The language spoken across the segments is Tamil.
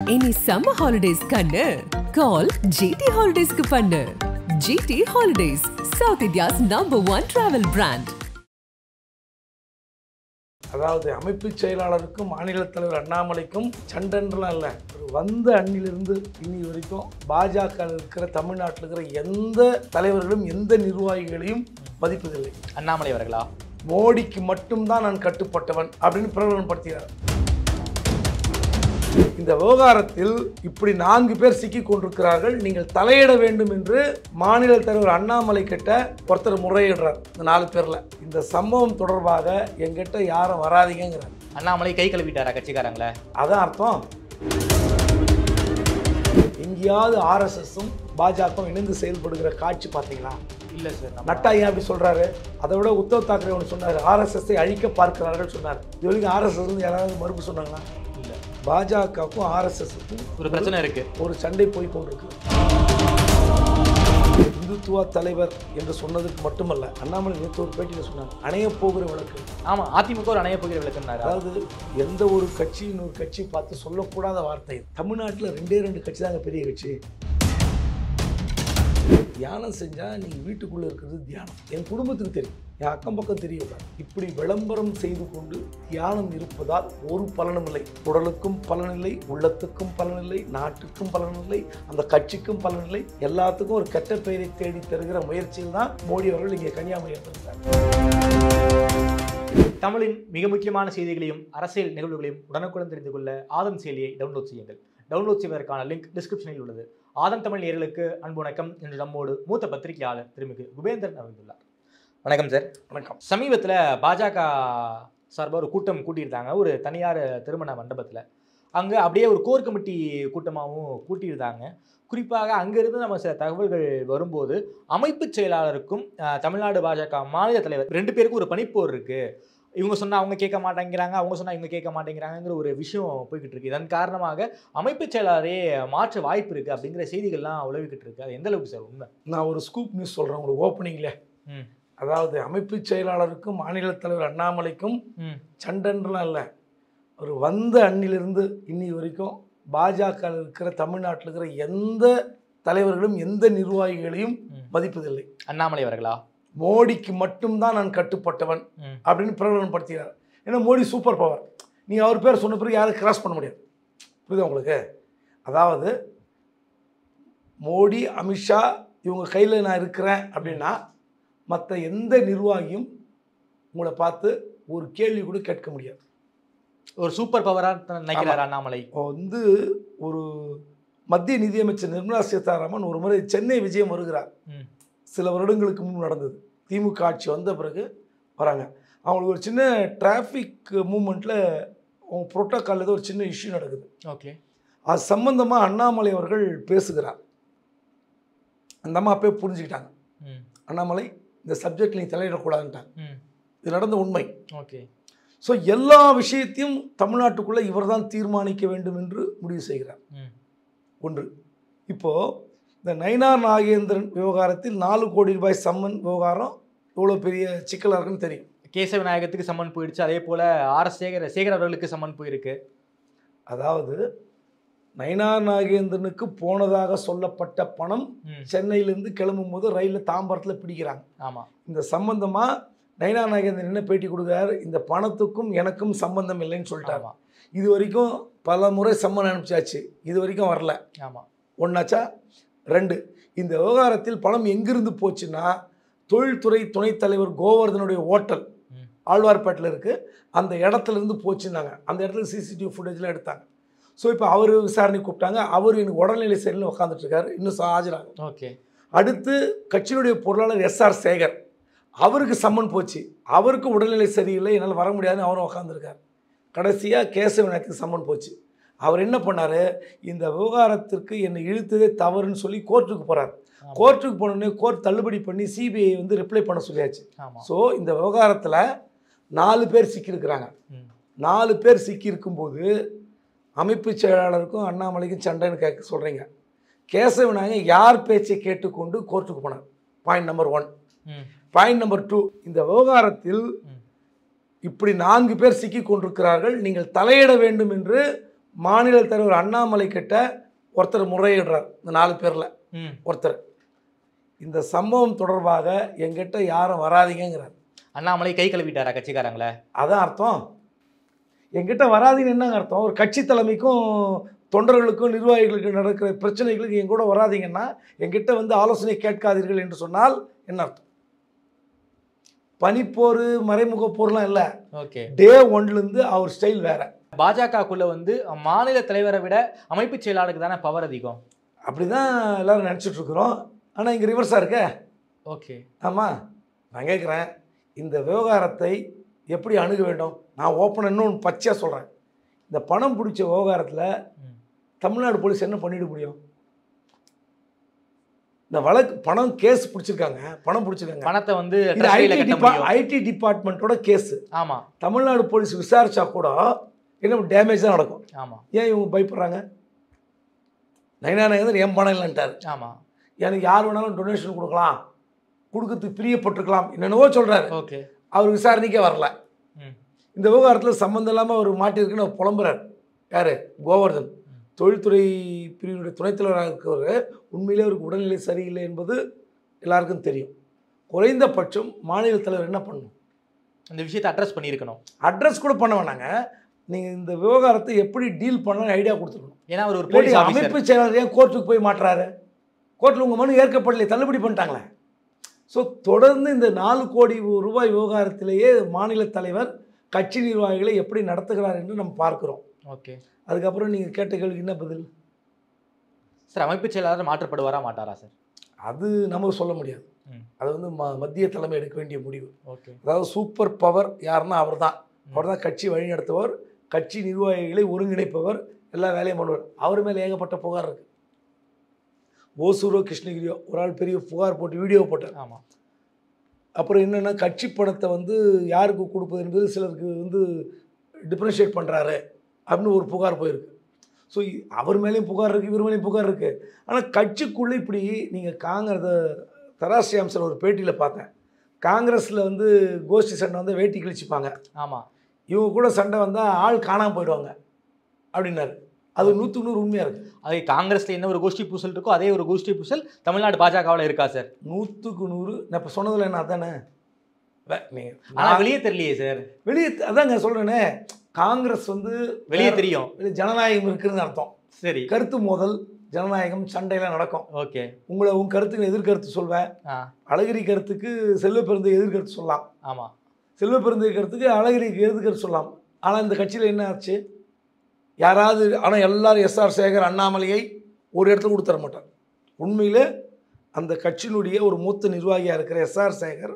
Any summer holidays kannu call GT Holidays ku pannu. GT Holidays, South India's #1 travel brand. அதாவது அமைப்பு செயலாளருக்கும் மாநில தலைவர் அண்ணாமலைக்கும் சண்டென்றலாம் இல்லை. வந்த அண்ணிலிருந்து இன்னி வரைக்கும் பாஜக இருக்கிற தமிழ்நாட்டில் இருக்கிற எந்த தலைவர்களும் எந்த நிர்வாகிகளையும் மதிப்பதில்லை. அண்ணாமலை அவர்களா? மோடிக்கு மட்டும்தான் நான் கட்டுப்பட்டவன் அப்படின்னு பிரகடனப்படுத்தினார். இந்த விவகாரத்தில் இப்படி 4 பேர் சிக்கி கொண்டிருக்கிறார்கள், நீங்கள் தலையிட வேண்டும் என்று மாநில தலைவர் அண்ணாமலை கிட்ட ஒருத்தர் முறையிடுறார். இந்த 4 பேர்ல இந்த சம்பவம் தொடர்பாக எங்கிட்ட யாரும் வராதிங்கிறார். அண்ணாமலை கை கழுவிட்டாரா கட்சிக்காரங்களே? அதான் அர்த்தம். எங்கேயாவது ஆர்எஸ்எஸும் பாஜகவும் இணைந்து செயல்படுகிற காட்சி பார்த்தீங்களா? இல்லை சார். நட்டா ஏன் அப்படி சொல்றாரு? அதை விட உத்தவ் தாக்கரே ஒன்று சொன்னார், ஆர்எஸ்எஸ்ஸை அழிக்க பார்க்கிறார்கள் சொன்னார். இது வரைக்கும் ஆர்எஸ்எஸ் யாராவது மறுப்பு சொன்னாங்களா? இல்லை. பாஜகவுக்கும் ஆர்எஸ்எஸ்க்கும் ஒரு பிரச்சனை இருக்கு, ஒரு சண்டை போய் கொண்டிருக்கு. இந்துத்துவ தலைவர் என்று சொன்னதுக்கு மட்டுமல்ல, அண்ணாமலை நேற்று ஒரு பேட்டியில் சொன்னார், அணைய போகிற விளக்கு. ஆமாம், அதிமுக ஒரு அணைய போகிற விளக்குன்னாரு. அதாவது எந்த ஒரு கட்சி இன்னொரு கட்சி பார்த்து சொல்லக்கூடாத வார்த்தை. தமிழ்நாட்டில் 2 கட்சி தாங்க பெரிய கட்சி. தியானம் செஞ்சால் நீங்கள் வீட்டுக்குள்ளே இருக்கிறது தியானம். என் குடும்பத்துக்கு தெரியும், என் அக்கம் பக்கம் தெரியல. இப்படி விளம்பரம் செய்து கொண்டு தியானம் இருப்பதால் ஒரு பலனும் இல்லை. உடலுக்கும் பலனில்லை, உள்ளத்துக்கும் பலனில்லை, நாட்டுக்கும் பலனில்லை, அந்த கட்சிக்கும் பலனில்லை. எல்லாத்துக்கும் ஒரு கெட்ட பெயரை தேடி தருகிற முயற்சியில் தான் மோடி அவர்கள் இங்கே கன்னியாகுமரி வந்திருக்காங்க. தமிழின் மிக முக்கியமான செய்திகளையும் அரசியல் நிகழ்வுகளையும் உடனுக்குடன் தெரிந்து கொள்ள ஆதன் செயலியை டவுன்லோட் செய்யுங்கள். டவுன்லோட் செய்வதற்கான லிங்க் டிஸ்கிரிப்ஷனில் உள்ளது. ஆதன் தமிழ் நேயர்களுக்கு அன்பு வணக்கம். இன்று நம்மோடு மூத்த பத்திரிகையாளர் திருமிகு குபேந்திரன் அமைந்துள்ளார். வணக்கம் சார். வணக்கம். சமீபத்தில் பாஜக சார்பாக ஒரு கூட்டம் கூட்டியிருந்தாங்க, ஒரு தனியார் திருமண மண்டபத்தில். அங்கே அப்படியே ஒரு கோர் கமிட்டி கூட்டமாகவும் கூட்டியிருந்தாங்க. குறிப்பாக அங்கிருந்து நம்ம சில தகவல்கள் வரும்போது அமைப்பு செயலாளருக்கும் தமிழ்நாடு பாஜக மாநில தலைவர் 2 பேருக்கும் ஒரு பணிப்போர் இருக்குது. இவங்க சொன்னால் அவங்க கேட்க மாட்டேங்கிறாங்க, அவங்க சொன்னால் இவங்க கேட்க மாட்டேங்கிறாங்கிற ஒரு விஷயம் போய்கிட்டு இருக்கு. இதன் காரணமாக அமைப்பு செயலாளரே மாற்ற வாய்ப்பு இருக்குது அப்படிங்கிற செய்திகள்லாம் உழவிக்கிட்டு இருக்கு. அது எந்த அளவுக்கு சார் உண்மை? நான் ஒரு ஸ்கூப் நியூஸ் சொல்கிறேன் உங்களுக்கு ஓப்பனிங்ல. அதாவது அமைப்பு செயலாளருக்கும் மாநில தலைவர் அண்ணாமலைக்கும் சண்டென்றலாம் இல்லை. ஒரு வந்த அண்ணிலிருந்து இன்னி வரைக்கும் பாஜக இருக்கிற தமிழ்நாட்டில் இருக்கிற எந்த தலைவர்களும் எந்த நிர்வாகிகளையும் மதிப்பதில்லை. அண்ணாமலை அவர்களா? மோடிக்கு மட்டும்தான் நான் கட்டுப்பட்டவன் அப்படின்னு பிரகடனப்படுத்தினார். ஏன்னா மோடி சூப்பர் பவர். நீங்கள் அவர் பேர் சொன்ன பிறகு யாரும் கிராஸ் பண்ண முடியாது. புரியுதா உங்களுக்கு? அதாவது மோடி, அமித்ஷா இவங்க கையில் நான் இருக்கிறேன் அப்படின்னா மற்ற எந்த நிர்வாகியும் உங்களை பார்த்து ஒரு கேள்வி கூட கேட்க முடியாது. ஒரு சூப்பர் பவராக நினைக்கிறார் அண்ணாமலை. வந்து ஒரு மத்திய நிதியமைச்சர் நிர்மலா சீதாராமன் ஒரு முறை சென்னை விஜயம் வருகிறார். சில வருடங்களுக்கு முன்பு நடந்தது. திமுக ஆட்சி வந்த பிறகு வராங்க. அவங்களுக்கு ஒரு சின்ன டிராஃபிக் மூமெண்ட்டில் அவங்க புரோட்டோக்கால் ஏதோ ஒரு சின்ன இஷ்யூ நடக்குது. ஓகே. அது சம்பந்தமாக அண்ணாமலை அவர்கள் பேசுகிறார். அந்த அம்மா அப்பயே புரிஞ்சுக்கிட்டாங்க, அண்ணாமலை இந்த சப்ஜெக்ட் நீங்கள் தலையிடக்கூடாதுன்ட்டாங்க. இது நடந்த உண்மை. ஓகே. ஸோ எல்லா விஷயத்தையும் தமிழ்நாட்டுக்குள்ளே இவர் தான் தீர்மானிக்க வேண்டும் என்று முடிவு செய்கிறார். ஒன்று. இப்போது இந்த நயினார் நாகேந்திரன் விவகாரத்தில் 4 கோடி ரூபாய் சம்மன் விவகாரம் எவ்வளோ பெரிய சிக்கலாக இருக்குன்னு தெரியும். கேசவ நாயகத்துக்கு சம்மன் போயிடுச்சு, அதே போல் ஆர்.எஸ். சேகர் அவர்களுக்கு சம்மன் போயிருக்கு. அதாவது நயினார் நாகேந்திரனுக்கு போனதாக சொல்லப்பட்ட பணம் சென்னையிலேருந்து கிளம்பும் போது ரயிலில் தாம்பரத்தில் பிடிக்கிறாங்க. ஆமாம். இந்த சம்பந்தமாக நயினார் நாகேந்திரன் என்ன பேட்டி கொடுக்குறாரு, இந்த பணத்துக்கும் எனக்கும் சம்பந்தம் இல்லைன்னு சொல்லிட்டாங்க. இது வரைக்கும் பல முறை சம்மன் அனுப்பிச்சாச்சு, இது வரைக்கும் வரல. ஆமாம். ஒன்றாச்சா? 2, இந்த விவகாரத்தில் பணம் எங்கிருந்து போச்சுன்னா தொழில்துறை துணைத் தலைவர் கோவர்தனுடைய ஹோட்டல் ஆழ்வார்பேட்டில் இருக்குது, அந்த இடத்துலேருந்து போச்சுன்னாங்க. அந்த இடத்துல சிசிடிவி ஃபுட்டேஜில் எடுத்தாங்க. ஸோ இப்போ அவர் விசாரணை கூப்பிட்டாங்க. அவர் எனக்கு உடல்நிலை சரியில் உட்காந்துட்ருக்காரு, இன்னும் ஆஜராகும். ஓகே. அடுத்து கட்சியினுடைய பொருளாளர் எஸ்.ஆர். சேகர், அவருக்கு சம்மன் போச்சு, அவருக்கு உடல்நிலை சரியில்லை, என்னால் வர முடியாதுன்னு அவரும் உட்காந்துருக்கார். கடைசியாக கேசவனுக்கு சம்மன் போச்சு. அவர் என்ன பண்ணார், இந்த விவகாரத்திற்கு என்னை இழுத்ததே தவறுன்னு சொல்லி கோர்ட்டுக்கு போகிறார். கோர்ட்டுக்கு போனோடனே கோர்ட் தள்ளுபடி பண்ணி சிபிஐ வந்து ரிப்ளை பண்ண சொல்லியாச்சு. ஸோ இந்த விவகாரத்தில் 4 பேர் சிக்கியிருக்கிறாங்க. 4 பேர் சிக்கியிருக்கும்போது அமைப்பு செயலாளருக்கும் அண்ணாமலைக்கும் சண்டைன்னு கேட்க சொல்கிறீங்க. கேசவநாயகன் யார் பேச்சை கேட்டுக்கொண்டு கோர்ட்டுக்கு போனார். Point number 1. பாயிண்ட் நம்பர் 2, இந்த விவகாரத்தில் இப்படி 4 பேர் சிக்கி கொண்டிருக்கிறார்கள், நீங்கள் தலையிட வேண்டும் என்று மாநில தலைவர் அண்ணாமலை கிட்ட ஒருத்தர் முறையிடுறார், இந்த 4 பேரில் ஒருத்தர். இந்த சம்பவம் தொடர்பாக எங்கிட்ட யாரும் வராதிங்கிறார். அண்ணாமலை கை கழுவிட்டாரா கட்சிக்காரங்களே? அதான் அர்த்தம். எங்கிட்ட வராதின்னு என்னங்க அர்த்தம்? ஒரு கட்சி தலைமைக்கும் தொண்டர்களுக்கும் நிர்வாகிகளுக்கு நடக்கிற பிரச்சனைகளுக்கு என் கூட வராதிங்கன்னா, எங்கிட்ட வந்து ஆலோசனை கேட்காதீர்கள் என்று சொன்னால் என்ன அர்த்தம்? பனிப்போர் மறைமுக போர்லாம் இல்லை. ஓகே, டே 1லேருந்து அவர் ஸ்டைல் வேற. பாஜகக்குள்ள வந்து மாநில தலைவரை விட அமைப்பு செயலாளருக்கு தானே பவர் அதிகம். அப்படிதான் எல்லாரும் நினச்சிட்டு இருக்கிறோம். ஆனால் இங்கே ரிவர்ஸாக இருக்க. ஓகே, ஆமாம், நான் கேட்குறேன், இந்த விவகாரத்தை எப்படி அணுக வேண்டும்? நான் ஓப்பனாக இன்னொன்று பச்சையாக சொல்கிறேன். இந்த பணம் பிடிச்ச விவகாரத்தில் தமிழ்நாடு போலீஸ் என்ன பண்ணிட முடியும்? இந்த வழக்கு பணம் கேஸ் பிடிச்சிருக்காங்க, பணம் பிடிச்சிருக்காங்க. பணத்தை வந்து ஐடி டிபார்ட்மெண்ட்டோட கேஸ். ஆமாம், தமிழ்நாடு போலீஸ் விசாரிச்சா கூட என்ன டேமேஜ் தான் நடக்கும். ஆமாம், ஏன் இவங்க பயப்படுறாங்க? நயனானகர் என் பணம் இல்லைன்ட்டார். ஆமாம், எனக்கு யார் வேணாலும் டொனேஷன் கொடுக்கலாம், கொடுக்கறதுக்கு பிரியப்பட்டிருக்கலாம், என்னென்னவோ சொல்கிறாரு. ஓகே, அவர் விசாரணைக்கே வரல. இந்த விவகாரத்தில் சம்மந்தம் இல்லாமல் அவர் மாட்டியிருக்குன்னு அவர் புலம்புறார். யார்? கோவர்தன், தொழில்துறை பிரிவினுடைய துணைத் தலைவராக இருக்கிறவர். உண்மையிலே அவருக்கு உடல்நிலை சரியில்லை என்பது எல்லாருக்கும் தெரியும். குறைந்தபட்சம் மாநில தலைவர் என்ன பண்ணணும்? இந்த விஷயத்தை அட்ரஸ் பண்ணியிருக்கணும். அட்ரஸ் கூட பண்ண வேணாங்க, நீங்கள் இந்த விவகாரத்தை எப்படி டீல் பண்ணணும்னு ஐடியா கொடுத்துருக்கணும். ஏன்னா அவர் ஒரு போலீஸ் அமைப்பு செயலாளர் ஏன் கோர்ட்டுக்கு போய் மாட்டுறாரு? கோர்ட்டில் உங்கள் மனு ஏற்கப்படலை, தள்ளுபடி பண்ணிட்டாங்களே. ஸோ தொடர்ந்து இந்த 4 கோடி ரூபாய் விவகாரத்திலேயே மாநில தலைவர் கட்சி நிர்வாகிகளை எப்படி நடத்துகிறார் என்று நம்ம பார்க்குறோம். ஓகே, அதுக்கப்புறம் நீங்கள் கேட்ட கேள்விக்கு என்ன பதில்? சார், அமைப்பு செயலாளர் மாற்றப்படுவாரா மாட்டாரா சார்? அது நமக்கு சொல்ல முடியாது. அது வந்து மத்திய தலைமை எடுக்க வேண்டிய முடிவு. ஓகே, அதாவது சூப்பர் பவர் யாருன்னா அவர் தான் கட்சி வழிநடத்துவர், கட்சி நிர்வாகிகளை ஒருங்கிணைப்பவர், எல்லா வேலையும் பண்ணுவார். அவர் மேலே ஏகப்பட்ட புகார் இருக்குது. ஓசூரோ கிருஷ்ணகிரியோ ஒரு ஆள் பெரிய புகார் போட்டு வீடியோ போட்டார். ஆமாம். அப்புறம் என்னென்னா கட்சி பணத்தை வந்து யாருக்கு கொடுப்பது என்பது சிலருக்கு வந்து டிஃப்ரென்ஷியேட் பண்ணுறாரு அப்படின்னு ஒரு புகார் போயிருக்கு. ஸோ அவர் மேலேயும் புகார் இருக்குது, இவர் மேலேயும் புகார் இருக்குது. ஆனால் கட்சிக்குள்ளே இப்படி நீங்கள் தராசி அம்சர் ஒரு பேட்டியில் பார்த்தேன். காங்கிரஸில் வந்து கோஷ்டி சண்டை வந்து வேட்டி கிழிச்சிப்பாங்க. ஆமாம், இவங்க கூட சண்டை வந்தால் ஆள் காணாமல் போயிடுவாங்க அப்படின்னாரு. அது 100க்கு 100 உண்மையாக இருக்குது. அது காங்கிரஸில் என்ன ஒரு கோஷ்டி பூசல் இருக்கோ அதே ஒரு கோஷ்டி பூசல் தமிழ்நாடு பாஜகவில் இருக்கா சார்? 100க்கு 100. நான் இப்போ சொன்னதில் என்ன அதானே? ஆனால் வெளியே தெரியலையே சார். வெளியே அதாங்க சொல்கிறேனே, காங்கிரஸ் வந்து வெளியே தெரியும், ஜனநாயகம் இருக்குதுன்னு அர்த்தம். சரி, கருத்து மோதல், ஜனநாயகம், சண்டையெல்லாம் நடக்கும். ஓகே, உன் கருத்துக்கு எதிர்கருத்து சொல்வேன். அழகிரி கருத்துக்கு செல்வ பெருந்தை எதிர்கருத்து சொல்லலாம். ஆமாம், செல்வ பெருந்தை கருத்துக்கு அழகிரிக்கு எதிர்கருத்து சொல்லலாம். ஆனால் இந்த கட்சியில் என்ன ஆச்சு? யாராவது ஆனால் எல்லாரும் எஸ்ஆர் சேகர் அண்ணாமலையை ஒரு இடத்துல கொடுத்துட மாட்டார். உண்மையில் அந்த கட்சியினுடைய ஒரு மூத்த நிர்வாகியாக இருக்கிற எஸ்ஆர் சேகர்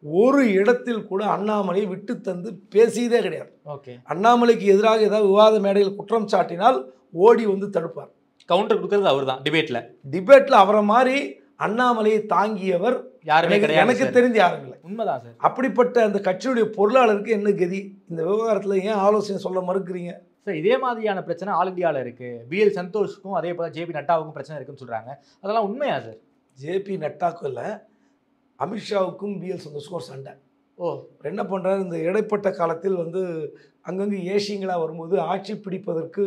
ஒரு இடத்தில் கூட அண்ணாமலையை விட்டு தந்து பேசியதே கிடையாது. ஓகே, அண்ணாமலைக்கு எதிராக ஏதாவது விவாத மேடையில் குற்றம் சாட்டினால் ஓடி வந்து தடுப்பார். கவுண்டர் கொடுக்கறது அவர் தான். டிபேட்டில் அவரை மாதிரி அண்ணாமலையை தாங்கியவர் யாருமே கிடையாது, எனக்கு தெரிஞ்சு யாரும் இல்லை. உண்மைதான் சார். அப்படிப்பட்ட அந்த கட்சியுடைய பொருளாளருக்கு என்ன கதி? இந்த விவகாரத்தில் ஏன் ஆலோசனை சொல்ல மறுக்கிறீங்க? சார், இதே மாதிரியான பிரச்சனை ஆல் இண்டியாவில் இருக்குது. பிஎல் சந்தோஷ்க்கும் அதே போல் ஜேபி நட்டாவுக்கும் பிரச்சனை இருக்குன்னு சொல்கிறாங்க. அதெல்லாம் உண்மையா சார்? ஜேபி நட்டாக்கும் இல்லை, அமித்ஷாவுக்கும் பிஎல் சந்தோஷ்க்கும் ஒரு சண்டை. என்ன பண்ணுறாரு, இந்த இடைப்பட்ட காலத்தில் வந்து அங்கங்கே ஏசிங்களாக வரும்போது ஆட்சி பிடிப்பதற்கு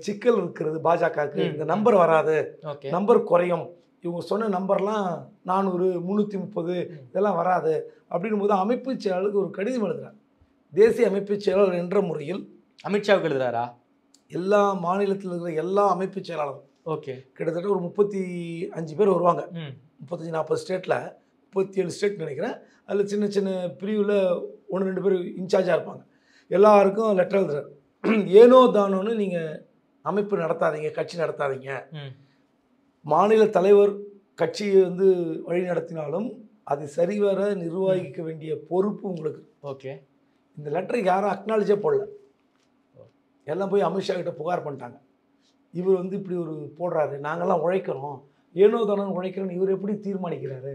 சிக்கல் இருக்கிறது பாஜகவுக்கு. இந்த நம்பர் வராது, நம்பர் குறையும், இவங்க சொன்ன நம்பர்லாம் 400 330 இதெல்லாம் வராது அப்படின்னும் போது அமைப்பு செயலாளருக்கு ஒரு கடிதம் எழுதுறார். தேசிய அமைப்பு செயலாளர் என்ற முறையில் அமித்ஷாவுக்கு எழுதுறாரா? எல்லா மாநிலத்தில் இருக்கிற எல்லா அமைப்பு செயலாளரும் ஓகே, கிட்டத்தட்ட ஒரு 35 பேர் வருவாங்க. 35-40 ஸ்டேட்டில் 37 ஸ்டேட் நினைக்கிறேன். அதில் சின்ன சின்ன பிரிவில் 1-2 பேர் இன்சார்ஜாக இருப்பாங்க. எல்லாருக்கும் லெட்டர் எழுதுறாரு. ஏனோ தானோன்னு நீங்கள் அமைப்பு நடத்தாதீங்க, கட்சி நடத்தாதீங்க. மாநில தலைவர் கட்சியை வந்து வழி நடத்தினாலும் அதை சரிவர நிர்வகிக்க வேண்டிய பொறுப்பு உங்களுக்கு. ஓகே, இந்த லெட்டருக்கு யாரும் அக்னாலஜே போடல. எல்லாம் போய் அமித்ஷா கிட்ட புகார் பண்ணிட்டாங்க. இவர் வந்து இப்படி ஒரு போடுறாரு, நாங்கள்லாம் உழைக்கிறோம், ஏனோ தானோ உழைக்கிறோன்னு இவர் எப்படி தீர்மானிக்கிறாரு?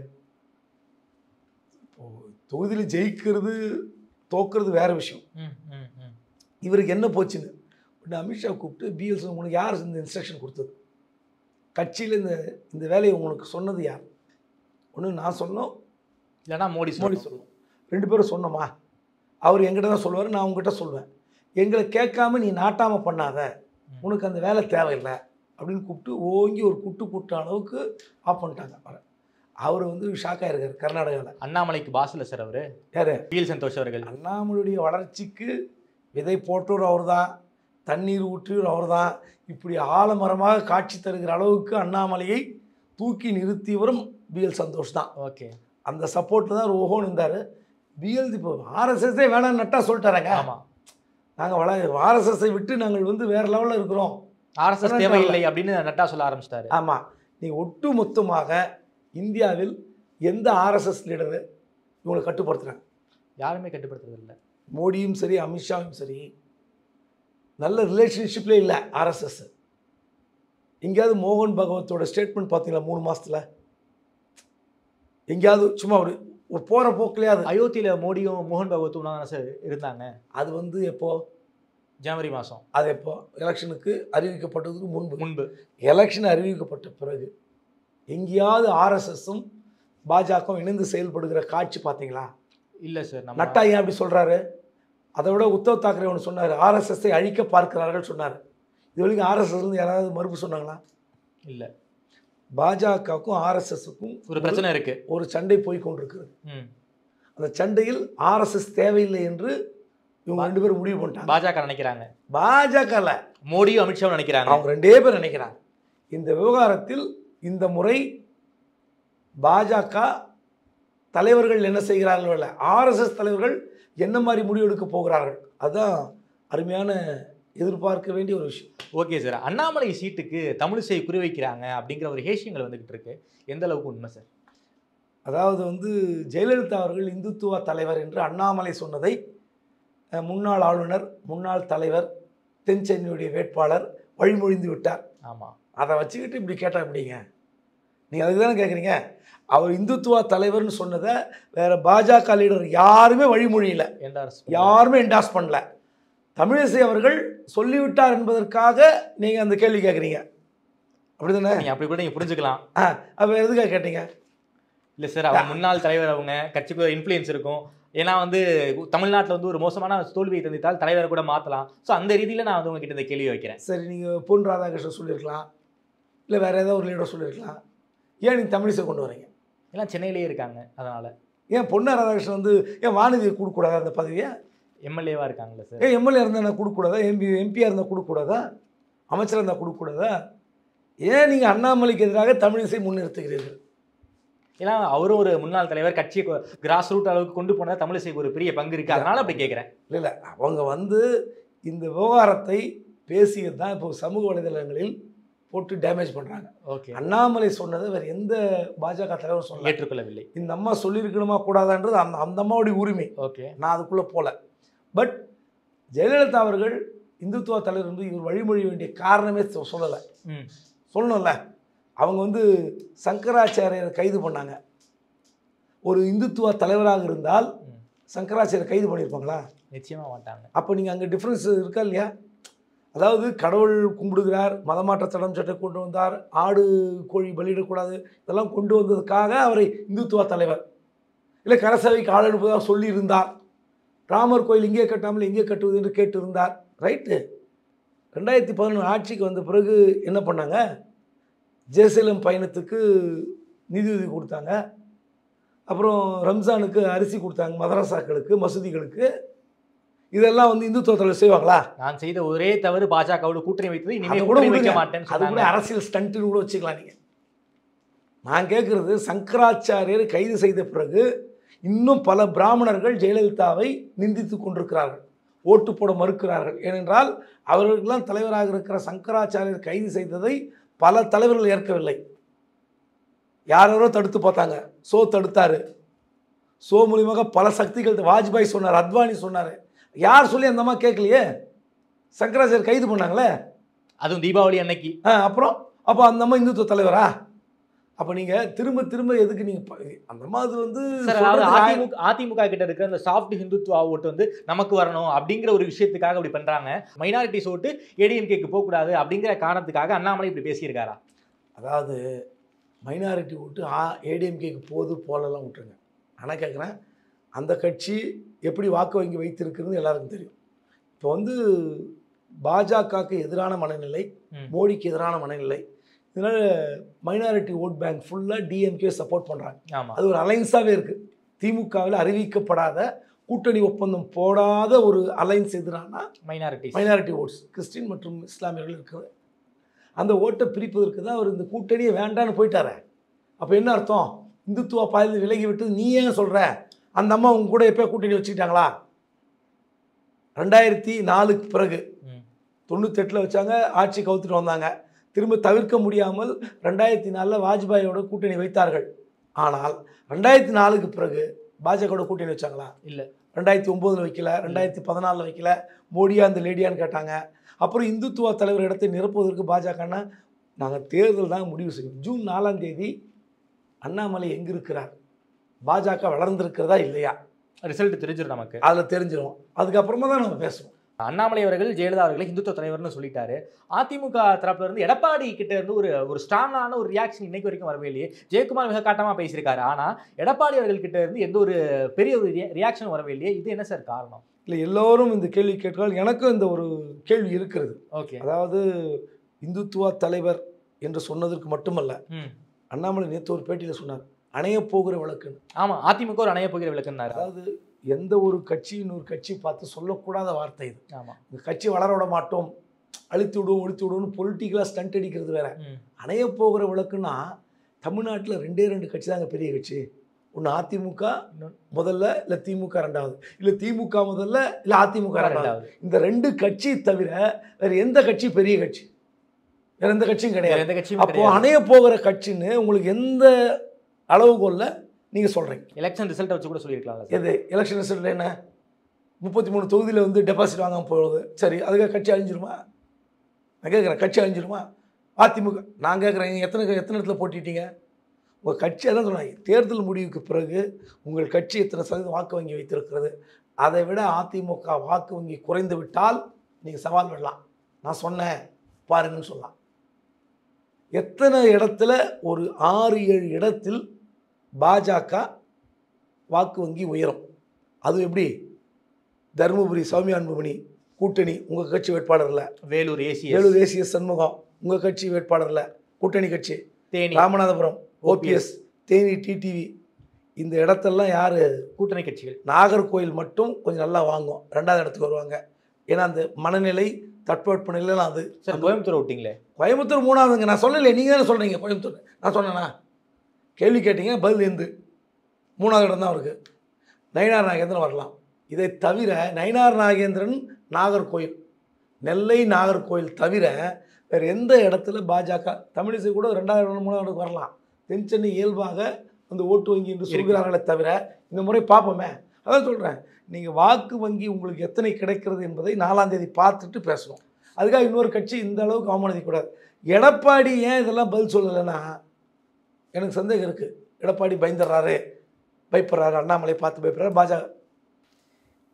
தொகுதியில் ஜெயிக்கிறது தோக்கிறது வேற விஷயம். இவருக்கு என்ன போச்சுன்னு உடனே அமித்ஷா கூப்பிட்டு பிஎல்ஸ் உங்களுக்கு யார் இந்த இன்ஸ்ட்ரக்ஷன் கொடுத்தது? கட்சியில் இந்த வேலையை உங்களுக்கு சொன்னது யார்? ஒன்று நான் சொன்னோம், இல்லைனா மோடி சொல்லணும். 2 பேரும் சொன்னோமா? அவர் எங்கிட்ட தான் சொல்லுவார், நான் உங்ககிட்ட சொல்லுவேன். எங்களை கேட்காம நீ நாட்டாமல் பண்ணாத, உனக்கு அந்த வேலை தேவையில்லை அப்படின்னு கூப்பிட்டு ஓங்கி ஒரு கூட்ட அளவுக்கு ஆஃப் பண்ணிட்டாங்க அவரை. அவர் வந்து ஷாக் ஆயிருக்காரு கர்நாடகாவில். அண்ணாமலைக்கு பாஸ் இல்லை சார் அவர். யாரு? பிஎல் சந்தோஷ் அவர்கள். அண்ணாமலையுடைய வளர்ச்சிக்கு விதை போட்டவர் அவர் தான், தண்ணீர் ஊற்றியவர் அவர் தான். இப்படி ஆலமரமாக காட்சி தருகிற அளவுக்கு அண்ணாமலையை தூக்கி நிறுத்தியவரும் பிஎல் சந்தோஷ் தான். ஓகே, அந்த சப்போர்ட்டில் தான் ஓஹோன்னு இருந்தார். பிஎல் இப்போ ஆர்எஸ்எஸ்ஸே வேணான்னு நட்டா சொல்லிட்டாராங்க. ஆமாம், நாங்கள் ஆர்எஸ்எஸ்ஸை விட்டு நாங்கள் வந்து வேறு லெவலில் இருக்கிறோம், ஆர்எஸ்எஸ் தேவையில்லை அப்படின்னு நட்டா சொல்ல ஆரம்பிச்சிட்டாரு. ஆமாம். நீங்கள் ஒட்டு மொத்தமாக இந்தியாவில் எந்த ஆர்எஸ்எஸ் லீடரு இவங்களை கட்டுப்படுத்துகிறாங்க? யாருமே கட்டுப்படுத்துறது இல்லை. மோடியும் சரி அமித்ஷாவும் சரி நல்ல ரிலேஷன்ஷிப்லேயே இல்லை ஆர்எஸ்எஸ். எங்கேயாவது மோகன் பகவத்தோட ஸ்டேட்மெண்ட் பார்த்தீங்களா 3 மாதத்தில்? எங்கேயாவது சும்மா ஒரு போகிற போக்கிலையாவது? அயோத்தியில் மோடியும் மோகன் பகவத்தும் சார் இருந்தாங்க. அது வந்து எப்போ? ஜனவரி மாதம். அது எப்போ? எலெக்ஷனுக்கு அறிவிக்கப்பட்டதுக்கு முன்பு. எலெக்ஷன் அறிவிக்கப்பட்ட பிறகு எங்கேயாவது ஆர்எஸ்எஸும் பாஜகவும் இணைந்து செயல்படுகிற காட்சி பார்த்தீங்களா? இல்லை சார். நட்டா ஏன் அப்படி சொல்கிறாரு? அதை விட உத்தவ் தாக்கரே ஒன்று சொன்னார், ஆர்எஸ்எஸ்ஸை அழிக்க பார்க்கிறார்கள் சொன்னார். இது வரைக்கும் ஆர்எஸ்எஸ்லேருந்து யாராவது மறுப்பு சொன்னாங்களா? இல்லை. பாஜகவுக்கும் ஆர்எஸ்எஸ்ஸுக்கும் ஒரு பிரச்சனை இருக்குது, ஒரு சண்டை போய் கொண்டிருக்குது. அந்த சண்டையில் ஆர்எஸ்எஸ் தேவையில்லை என்று இவங்க 2 பேரும் முடிவு பண்ணிட்டாங்க. பாஜக நினைக்கிறாங்க. பாஜகல மோடியும் அமித்ஷாவும் நினைக்கிறாங்க. அவங்க 2 பேர் நினைக்கிறாங்க. இந்த விவகாரத்தில் இந்த முறை பாஜக தலைவர்கள் என்ன செய்கிறார்கள் இல்லை, ஆர்எஸ்எஸ் தலைவர்கள் என்ன மாதிரி முடிவெடுக்க போகிறார்கள், அதுதான் அருமையான எதிர்பார்க்க வேண்டிய ஒரு விஷயம். ஓகே சார், அண்ணாமலை சீட்டுக்கு தமிழிசை குறிவைக்கிறாங்க அப்படிங்கிற ஒரு ஹேஷியங்கள் வந்துகிட்டு இருக்கு, எந்த அளவுக்கு உண்மை சார்? அதாவது வந்து ஜெயலலிதா அவர்கள் இந்துத்துவ தலைவர் என்று அண்ணாமலை சொன்னதை முன்னாள் ஆளுநர், முன்னாள் தலைவர், தென் சென்னையுடைய வேட்பாளர் வழிமொழிந்து விட்டார். ஆமாம், அதை வச்சுக்கிட்டு இப்படி கேட்டால் எப்படிங்க? நீங்கள் அதுக்கு தானே கேட்குறீங்க. அவர் இந்துத்துவ தலைவர்னு சொன்னதை வேறு பாஜக லீடர் யாருமே வழிமொழியில் யாருமே என்டாஸ் பண்ணல. தமிழிசை அவர்கள் சொல்லிவிட்டார் என்பதற்காக நீங்கள் அந்த கேள்வி கேட்குறீங்க, அப்படி தானே? நீங்கள் அப்படி கூட நீங்கள் புரிஞ்சுக்கலாம். அப்போ எதுக்காக கேட்டீங்க? இல்லை சார், அவங்க முன்னாள் தலைவர், அவங்க கட்சிக்கு ஒரு இன்ஃப்ளூயன்ஸ் இருக்கும். ஏன்னா வந்து தமிழ்நாட்டில் வந்து ஒரு மோசமான தோல்வியை தந்தித்தால் தலைவரை கூட மாற்றலாம். ஸோ அந்த ரீதியில் நான் வந்து உங்ககிட்ட இந்த கேள்வி வைக்கிறேன். சரி, நீங்கள் பொன் ராதாகிருஷ்ணன் சொல்லியிருக்கலாம், இல்லை வேறு ஏதாவது ஒரு லீடர் சொல்லியிருக்கலாம். ஏன் நீங்கள் தமிழிசை கொண்டு வரீங்க? எல்லாம் சென்னையிலேயே இருக்காங்க, அதனால். ஏன் பொன் ராதாகிருஷ்ணன் வந்து ஏன் வானதியை கொடுக்கக்கூடாதா அந்த பதவியை? எம்எல்ஏவாக இருக்காங்களே சார். ஏன் எம்எல்ஏ இருந்தால் நான் கொடுக்கக்கூடாதா? எம்பியாக இருந்தால் கொடுக்கக்கூடாதா? அமைச்சராக இருந்தால் கொடுக்கக்கூடாதா? ஏன் நீங்கள் அண்ணாமலைக்கு எதிராக தமிழிசை முன்னிறுத்துகிறீர்கள்? ஏன்னா அவரும் ஒரு முன்னாள் தலைவர், கட்சியை கிராஸ் ரூட் அளவுக்கு கொண்டு போனதா தமிழிசைக்கு ஒரு பெரிய பங்கு இருக்குது, அதனால் அப்படி கேட்குறேன். இல்லை, அவங்க வந்து இந்த விவகாரத்தை பேசியது தான் இப்போ சமூக வலைதளங்களில் போட்டு டேமேஜ் பண்ணுறாங்க. ஓகே, அண்ணாமலை சொன்னதை வேறு எந்த பாஜக தலைவர் சொல்ல ஏற்றுக்கொள்ளவில்லை. இந்த அம்மா சொல்லியிருக்கணுமா கூடாதான்றது அந்த அம்மாவுடைய உரிமை. ஓகே, நான் அதுக்குள்ளே போகல. பட் ஜெயலலிதா அவர்கள் இந்துத்துவ தலைவர் வந்து இவர் வழிமொழி வேண்டிய காரணமே சொல்லலை. சொல்லணும்ல. அவங்க வந்து சங்கராச்சாரியரை கைது பண்ணாங்க. ஒரு இந்துத்துவ தலைவராக இருந்தால் சங்கராச்சாரியரை கைது பண்ணியிருப்பாங்களா? நிச்சயமாக மாட்டாங்க. அப்போ நீங்கள் அங்கே டிஃப்ரென்ஸ் இருக்கா இல்லையா? அதாவது கடவுள் கும்பிடுகிறார், மதமாற்ற தடம் சட்டை கொண்டு வந்தார், ஆடு கோழி பலியிடக்கூடாது, இதெல்லாம் கொண்டு வந்ததுக்காக அவரை இந்துத்துவ தலைவர். இல்லை கரசவைக்கு ஆள் அனுப்புவதாக சொல்லியிருந்தார். ராமர் கோயில் இங்கே கட்டாமல் எங்கே கட்டுவது என்று கேட்டிருந்தார். ரைட்டு. 2011 ஆட்சிக்கு வந்த பிறகு என்ன பண்ணாங்க? ஜெருசலேம் பயணத்துக்கு நிதியுதவி கொடுத்தாங்க. அப்புறம் ரம்ஜானுக்கு அரிசி கொடுத்தாங்க, மதரசாக்களுக்கு, மசூதிகளுக்கு. இதெல்லாம் வந்து இந்துத்துவ தலைவர் செய்வாங்களா? நான் செய்த ஒரே தவறு பாஜகவோட கூட்டணி வைத்தது, இனிமேல் கூட்டணி வைக்க மாட்டேன். அது கூட அரசியல் ஸ்டண்ட்டுன்னு கூட வச்சுக்கலாம் நீங்கள். நான் கேட்குறது, சங்கராச்சாரியர் கைது செய்த பிறகு இன்னும் பல பிராமணர்கள் ஜெயலலிதாவை நிந்தித்து கொண்டிருக்கிறார்கள், ஓட்டு போட மறுக்கிறார்கள். ஏனென்றால் அவர்களுக்கெல்லாம் தலைவராக இருக்கிற சங்கராச்சாரியர் கைது செய்ததை பல தலைவர்கள் ஏற்கவில்லை. யாரோ தடுத்து பார்த்தாங்க. சோ தடுத்தார். சோ மூலியமாக பல சக்திகள், வாஜ்பாய் சொன்னார், அத்வானி சொன்னார். யார் சொல்லி அந்த அம்மா கேட்கலையே. சங்கராச்சாரியர் கைது பண்ணாங்களே, அதுவும் தீபாவளி அன்னைக்கு. அப்புறம் அப்போ அந்த அம்மா இந்துத்துவ தலைவரா? அப்போ நீங்கள் திரும்ப திரும்ப எதுக்கு நீங்கள் அந்த மாதிரி வந்து அதிமுக கிட்ட இருக்கிற அந்த சாஃப்ட் ஹிந்துத்துவா ஓட்டு வந்து நமக்கு வரணும் அப்படிங்கிற ஒரு விஷயத்துக்காக அப்படி பண்ணுறாங்க. மைனாரிட்டிஸ் ஓட்டு ஏடிஎம்கேக்கு போகக்கூடாது அப்படிங்கிற காரணத்துக்காக அண்ணாமலை இப்படி பேசியிருக்காரா? அதாவது மைனாரிட்டி ஓட்டு ஏடிஎம்கேக்கு போகலாம் விட்டுருங்க. ஆனால் கேட்குறேன், அந்த கட்சி எப்படி வாக்கு வங்கி வைத்திருக்குன்னு எல்லாருக்கும் தெரியும். இப்போ வந்து பாஜகவுக்கு எதிரான மனநிலை, மோடிக்கு எதிரான மனநிலை. இதனால் மைனாரிட்டி ஓட் பேங்க் ஃபுல்லாக டிஎம்கே சப்போர்ட் பண்ணுறாங்க. அது ஒரு அலைன்ஸாகவே இருக்குது. திமுகவில் அறிவிக்கப்படாத கூட்டணி ஒப்பந்தம் போடாத ஒரு அலைன்ஸ் எதிரானா மைனாரிட்டி ஓட்ஸ், கிறிஸ்டின் மற்றும் இஸ்லாமியர்கள் இருக்குது. அந்த ஓட்டை பிரிப்பதற்கு தான் அவர் இந்த கூட்டணியை வேண்டான்னு போயிட்டாரு. அப்போ என்ன அர்த்தம்? இந்துத்துவா பாதையில் விலகி விட்டு நீ ஏன் சொல்கிற? அந்த அம்மா உங்க கூட எப்போ கூட்டணி வச்சுக்கிட்டாங்களா? 2004க்கு பிறகு 98 வச்சாங்க, ஆட்சி கவுத்துட்டு வந்தாங்க. திரும்ப தவிர்க்க முடியாமல் 2004 வாஜ்பாயோட கூட்டணி வைத்தார்கள். ஆனால் 2004க்கு பிறகு பாஜகவோட கூட்டணி வச்சாங்களா? இல்லை. 2009 வைக்கல, 2014 வைக்கல. மோடியா அந்த லேடியான்னு கேட்டாங்க. அப்புறம் இந்துத்துவா தலைவர் இடத்தை நிரப்புவதற்கு பாஜகன்னா நாங்கள் தேர்தல் தாங்க முடிவு செய்யும். ஜூன் 4ஆம் தேதி அண்ணாமலை எங்கே இருக்கிறார், பாஜக வளர்ந்துருக்கிறதா இல்லையா, ரிசல்ட் தெரிஞ்சிடும் நமக்கு. அதில் தெரிஞ்சிடும். அதுக்கப்புறமா தான் நம்ம பேசுவோம். அண்ணாமலை அவர்கள் ஜெயலலிதா அவர்களை இந்துத்துவ தலைவர்னு சொல்லிட்டாரு. அதிமுக தரப்புல இருந்து எடப்பாடி கிட்ட இருந்து ஒரு ஸ்ட்ராங்கான ஒரு ரியாக்ஷன் இன்னைக்கு வரைக்கும் வரவே இல்லையே. ஜெயக்குமார் மிக காட்டமாக பேசியிருக்காரு, ஆனால் எடப்பாடி அவர்கள் கிட்ட இருந்து எந்த ஒரு பெரிய ஒரு ரியாக்ஷன் வரவே இல்லையே. இது என்ன சார் காரணம்? இல்லை, எல்லோரும் இந்த கேள்வி கேட்கிறால். எனக்கும் இந்த ஒரு கேள்வி இருக்கிறது. ஓகே, அதாவது இந்துத்துவா தலைவர் என்று சொன்னதற்கு மட்டுமல்ல, அண்ணாமலை நேற்று ஒரு பேட்டியில் சொன்னார் அணைய போகிற விளக்குன்னு. ஆமாம், அதிமுக ஒரு அணைய போகிற விளக்குன்னாரு. அதாவது எந்த ஒரு கட்சி இன்னொரு கட்சி பார்த்து சொல்லக்கூடாத வார்த்தை இது. ஆமாம், இந்த கட்சி வளர விட மாட்டோம், அழுத்தி விடுவோம் ஒழித்து விடுவோம்னு பொலிட்டிக்கலாக ஸ்டண்ட் அடிக்கிறது வேற. அணைய போகிற விளக்குன்னா தமிழ்நாட்டில் 2 கட்சி தாங்க பெரிய கட்சி. ஒன்று அதிமுக முதல்ல, இல்லை திமுக ரெண்டாவது, இல்லை திமுக முதல்ல, இல்லை அதிமுக ரெண்டாவது. இந்த 2 கட்சி தவிர வேறு எந்த கட்சி பெரிய கட்சி? வேற எந்த கட்சியும் கிடையாது. அப்போ அணைய போகிற கட்சின்னு உங்களுக்கு எந்த அளவுகோல்ல நீங்க சொல்றீங்க? எலெக்ஷன் ரிசல்ட் வச்சு கூட சொல்லியிருக்கலாம். எது எலெக்ஷன் ரிசல்ட் என்ன? 33 தொகுதியில் வந்து டெபாசிட் வாங்காமல் போகுது. சரி, அதுக்காக கட்சி அழிஞ்சிருமா? நான் கேட்குறேன், கட்சி அழிஞ்சிருமா? அதிமுக நான் கேட்குறேன், எத்தனை இடத்துல போட்டிட்டீங்க? உங்கள் கட்சி அதான் சொன்னாங்க, தேர்தல் முடிவுக்கு பிறகு உங்கள் கட்சி எத்தனை சதவீதம் வாக்கு வங்கி வைத்திருக்கிறது, அதை விட அதிமுக வாக்கு வங்கி குறைந்து விட்டால் நீங்கள் சவால் விடலாம். நான் சொன்னேன் பாருங்கன்னு சொல்லலாம். எத்தனை இடத்துல? ஒரு 6-7 இடத்தில் பாஜக வாக்கு வங்கி உயரும். அது எப்படி? தருமபுரி சௌமியா அன்புமணி கூட்டணி உங்கள் கட்சி வேட்பாளர் இல்லை. வேலூர் ஏசிஎஸ் சண்முகம் உங்கள் கட்சி வேட்பாளர் இல்லை, கூட்டணி கட்சி. Theni Ramanathapuram OPS, Theni TTV. இந்த இடத்தெல்லாம் யார்? கூட்டணி கட்சிகள். நாகர்கோயில் மட்டும் கொஞ்சம் நல்லா வாங்கும், 2வது இடத்துக்கு வருவாங்க. ஏன்னா அந்த மனநிலை தட்பவெட்ப நிலைலாம் அது. சார் கோயம்புத்தூர் விட்டீங்களே? கோயம்புத்தூர் 3வதுங்க. நான் சொல்லலை, நீங்கள் தானே சொல்கிறீங்க கோயம்புத்தூர். நான் சொன்னேண்ணா, கேள்வி கேட்டீங்க, பதில் எந்து 3வது இடம் தான் அவருக்கு. நயினார் நாகேந்திரன் வரலாம். இதை தவிர நயினார் நாகேந்திரன் நாகர்கோயில், நெல்லை நாகர்கோயில் தவிர வேறு எந்த இடத்துல பாஜக, தமிழிசை கூட 2வது இடம் 3வது இடத்துக்கு வரலாம். தென் சென்னை இயல்பாக அந்த ஓட்டு வங்கி என்று சொல்கிறார்களே தவிர இந்த முறை பார்ப்போமே. அதான் சொல்கிறேன், நீங்கள் வாக்கு வங்கி உங்களுக்கு எத்தனை கிடைக்கிறது என்பதை 4ஆம் தேதி பார்த்துட்டு பேசணும். அதுக்காக இன்னொரு கட்சி இந்த அளவுக்கு அவமானதிக்கூடாது. எடப்பாடி ஏன் இதெல்லாம் பதில் சொல்லலைன்னா எனக்கு சந்தேகம் இருக்குது. எடப்பாடி பயந்துடுறாரு, பயப்படுறாரு, அண்ணாமலை பார்த்து பயப்படுறாரு, பாஜக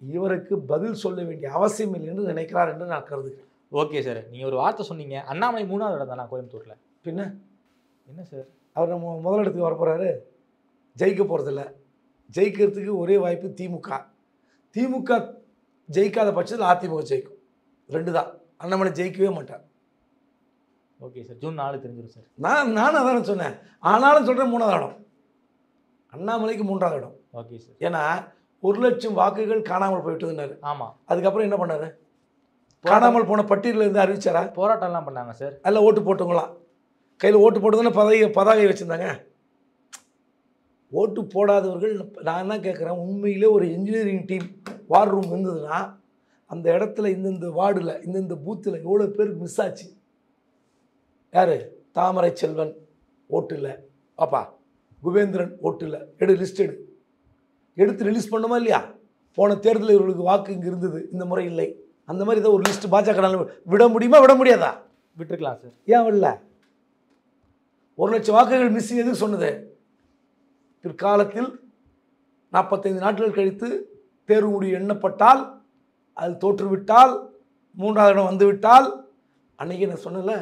இவருக்கு பதில் சொல்ல வேண்டிய அவசியம் இல்லை என்று நினைக்கிறார் என்று நான் கருதுகிறேன். ஓகே சார், நீங்கள் ஒரு வார்த்தை சொன்னீங்க, அண்ணாமலை 3வது இடம் தானா கோயம்புத்தூரில்? பின்ன என்ன சார், அவர் நம்ம முதல் இடத்துக்கு வரப்போகிறாரு, ஜெயிக்க போகிறதில்ல. ஜெயிக்கிறதுக்கு ஒரே வாய்ப்பு திமுக. திமுக ஜெயிக்காத பட்சத்தில் அதிமுக ஜெயிக்கும். 2 தான். அண்ணாமலை ஜெயிக்கவே மாட்டார். ஓகே சார், ஜூன் 4 தெரிஞ்சிடும் சார். நானும் அதான் சொன்னேன். ஆனாலும் சொல்கிறேன் 3வது இடம் அண்ணாமலைக்கு, 3வது இடம். Okay sir. ஏன்னா 1 லட்சம் வாக்குகள் காணாமல் போயிட்டுதுன்னாரு. ஆமாம். அதுக்கப்புறம் என்ன பண்ணாரு? காணாமல் போன பட்டியலில் இருந்து அறிவிச்சாரா? போராட்டம்லாம் பண்ணாங்க சார். அதில் ஓட்டு போட்டவங்களாம் கையில் ஓட்டு போட்டதுன்னு பதாகை வச்சுருந்தாங்க. ஓட்டு போடாதவர்கள். நான் என்ன கேட்குறேன், உண்மையிலே ஒரு இன்ஜினியரிங் டீம் வார் ரூம் இருந்ததுன்னா அந்த இடத்துல இந்தந்த வார்டில் இந்தந்த பூத்தில் எவ்வளோ பேருக்கு மிஸ் ஆச்சு? யார்? தாமரை செல்வன் ஓட்டு இல்லை, பாப்பா குபேந்திரன் ஓட்டு இல்லை, லிஸ்ட் எடுத்து ரிலீஸ் பண்ணுமா இல்லையா? போன தேர்தலில் இவர்களுக்கு வாக்கு இங்கே இருந்தது, இந்த முறை இல்லை. அந்த மாதிரி ஏதோ ஒரு லிஸ்ட் பாஜக விட முடியுமா? விட முடியாதா? விட்டுருக்கலாம் சார். ஏன் விடல? 1 லட்சம் வாக்குகள் மிஸ்ஸிங் எதுக்கு சொன்னது? பிற்காலத்தில் 45 நாட்கள் கழித்து தேர்வு முடிவு எண்ணப்பட்டால், அது தோற்றுவிட்டால், 3வது இடம் வந்துவிட்டால், அன்றைக்கி நான் சொன்னல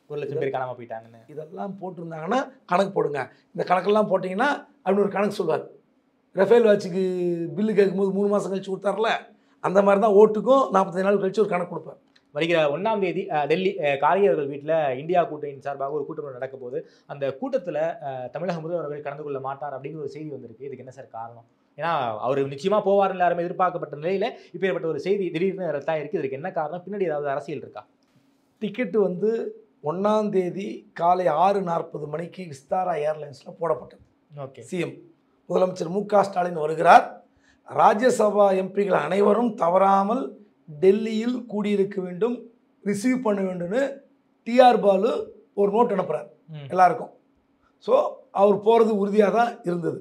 1 லட்சம் பேர் காணாமல் போயிட்டாங்கன்னு. இதெல்லாம் போட்டிருந்தாங்கன்னா கணக்கு போடுங்க. இந்த கணக்கெல்லாம் போட்டிங்கன்னா அப்படின்னு ஒரு கணக்கு சொல்வார். ரஃபேல் வாட்சுக்கு பில்லு கேட்கும்போது 3 மாதம் கழிச்சு கொடுத்தார்ல, அந்த மாதிரி தான் ஓட்டுக்கும் 45 நாள் கழிச்சு ஒரு கணக்கு கொடுப்பார். வருகிற 1ஆம் தேதி டெல்லி கார்கே அவர்கள் வீட்டில் இந்தியா கூட்டணியின் சார்பாக ஒரு கூட்டம் நடக்க போகுது. அந்த கூட்டத்தில் தமிழக முதல்வர் அவர்கள் கலந்து கொள்ள மாட்டார் அப்படிங்கிற ஒரு செய்தி வந்திருக்கு. இதுக்கு என்ன சார் காரணம்? ஏன்னா அவர் நிச்சயமாக போவார் எல்லாருமே எதிர்பார்க்கப்பட்ட நிலையில் இப்போ ஏற்பட்ட ஒரு செய்தி திடீர்னு ரத்தாயிருக்கு. இதுக்கு என்ன காரணம்? பின்னாடி ஏதாவது அரசியல் இருக்கா? டிக்கெட்டு வந்து 1ஆம் தேதி காலை 6:40 மணிக்கு விஸ்தாரா ஏர்லைன்ஸில் போடப்பட்டது. ஓகே. சிஎம் முதலமைச்சர் மு க ஸ்டாலின் வருகிறார். ராஜ்யசபா எம்பிகள் அனைவரும் தவறாமல் டெல்லியில் கூடியிருக்க வேண்டும், ரிசீவ் பண்ண வேண்டும்னு டிஆர் பாலு ஒரு நோட் அனுப்புகிறார் எல்லாருக்கும். ஸோ அவர் போகிறது உறுதியாக தான் இருந்தது.